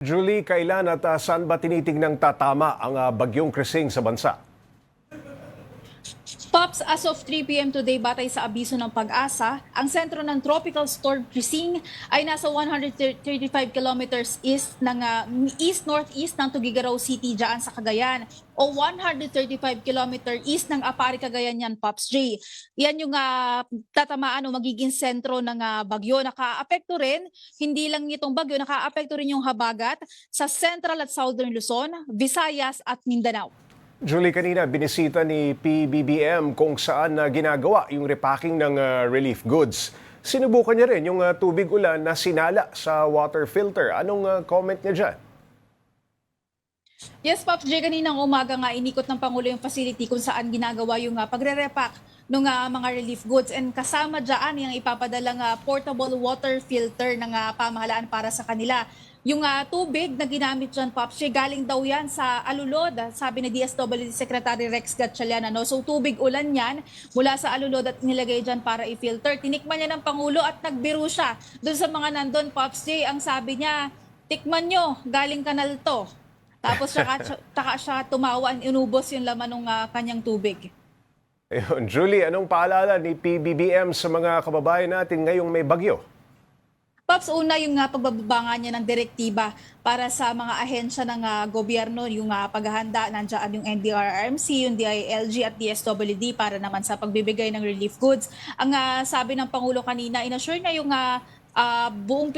Julie, kailan at saan ba tinitignang tatama ang bagyong Krising sa bansa? Pops, as of 3 p.m. today, batay sa abiso ng Pag-asa, ang sentro ng Tropical Storm Krising ay nasa 135 kilometers east-northeast ng Tuguegarao City dyan sa Cagayan o 135 kilometer east ng Apari, Cagayan yan, Pops J. Yan yung tatamaan o magiging sentro ng bagyo. Nakaapekto rin, hindi lang itong bagyo, nakaapekto rin yung habagat sa Central at Southern Luzon, Visayas at Mindanao. Julie, kanina binisita ni PBBM kung saan ginagawa yung repacking ng relief goods. Sinubukan niya rin yung tubig ulan na sinala sa water filter. Anong comment niya dyan? Yes, Pops J, kaninang umaga nga inikot ng Pangulo yung facility kung saan ginagawa yung pagre-repack ng mga relief goods, and kasama dyan yung ipapadalang portable water filter ng pamahalaan para sa kanila. Yung tubig na ginamit dyan, Pops J, galing daw yan sa Alulod, sabi ni DSWD Secretary Rex Gatchalian. So tubig ulan yan mula sa Alulod at nilagay dyan para i-filter. Tinikman niya ng Pangulo at nagbiro siya doon sa mga nandun, Pops J. Ang sabi niya, tikman nyo, galing kanal to. Tapos saka siya tumawa, inubos yung laman ng kanyang tubig. Ayun, Julie, anong paalala ni PBBM sa mga kababayan natin ngayong may bagyo? Pops, una yung pagbababa niya ng direktiba para sa mga ahensya ng gobyerno, yung paghahanda, nandiyan yung NDRRMC, yung DILG at DSWD para naman sa pagbibigay ng relief goods. Ang sabi ng Pangulo kanina, inassure niya yung buong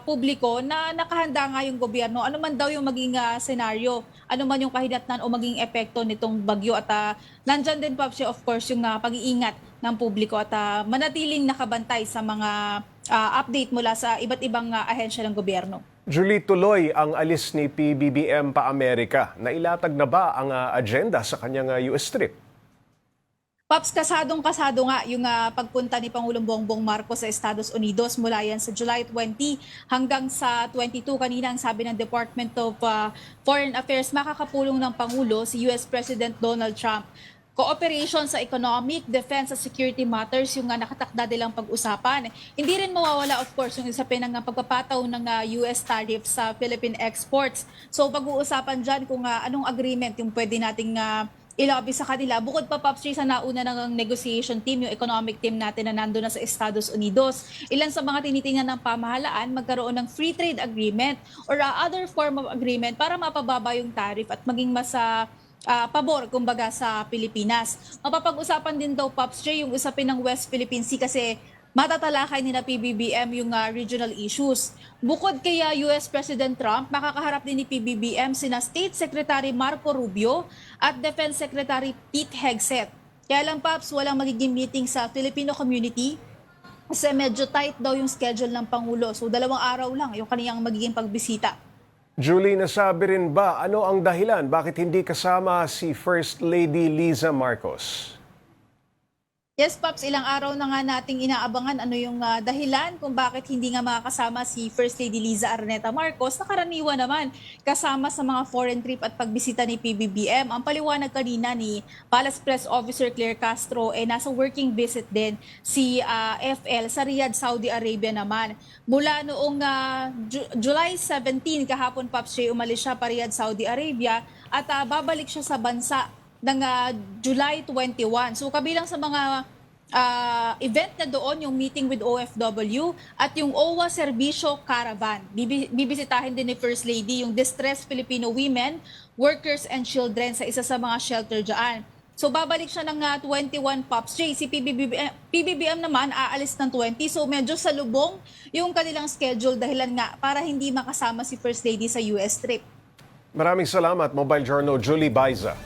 publiko na nakahanda nga yung gobyerno. Ano man daw yung maging senaryo, ano man yung kahinatnan o maging epekto nitong bagyo. At nandyan din, Pops, of course, yung pag-iingat ng publiko at manatiling nakabantay sa mga update mula sa iba't ibang ahensya ng gobyerno. Julie, tuloy ang alis ni PBBM pa Amerika. Nailatag na ba ang agenda sa kanyang US trip? Pops, kasadong-kasado nga yung pagpunta ni Pangulong Bongbong Marcos sa Estados Unidos mula yan sa July 20 hanggang sa 22. Kanina ang sabi ng Department of Foreign Affairs, makakapulong ng Pangulo si US President Donald Trump. Cooperation sa economic, defense at security matters yung nakatakda nilang pag-usapan. Hindi rin mawawala, of course, yung isapin ng pagpapataw ng US tariffs sa Philippine exports. So pag-uusapan dyan kung anong agreement yung pwede nating ilobby sa kanila. Bukod pa, Pops, sa nauna ng negotiation team, yung economic team natin na nandun na sa Estados Unidos. Ilan sa mga tinitingnan ng pamahalaan, magkaroon ng free trade agreement or other form of agreement para mapababa yung tariff at maging mas pabor, kumbaga, sa Pilipinas. Mapapag-usapan din daw, Pops J, yung usapin ng West Philippine Sea kasi matatalakay ni na PBBM yung regional issues. Bukod kay US President Trump, makakaharap din ni PBBM sina State Secretary Marco Rubio at Defense Secretary Pete Hegseth. Kaya lang, Pops, walang magiging meeting sa Filipino community kasi medyo tight daw yung schedule ng Pangulo. So 2 araw lang yung kaniyang magiging pagbisita. Julie, nasabi rin ba ano ang dahilan bakit hindi kasama si First Lady Liza Marcos? Yes, Pops, ilang araw na nga nating inaabangan ano yung dahilan kung bakit hindi nga makakasama si First Lady Liza Araneta Marcos. Nakaraniwan naman kasama sa mga foreign trip at pagbisita ni PBBM. Ang paliwanag kanina ni Palace Press Officer Claire Castro, nasa working visit din si FL sa Riyadh, Saudi Arabia naman. Mula noong July 17, kahapon, Pops, umalis siya pa Riyadh, Saudi Arabia at babalik siya sa bansa ng July 21. So kabilang sa mga event na doon, yung meeting with OFW at yung OWA Serbisyo Caravan. Bibisitahin din ni First Lady yung distressed Filipino women, workers and children sa isa sa mga shelter dyan. So babalik siya ng 21, Pops J. Si PBBM naman aalis ng 20. So medyo salubong yung kanilang schedule dahilan nga para hindi makasama si First Lady sa US trip. Maraming salamat, Mobile Journal Julie Baiza.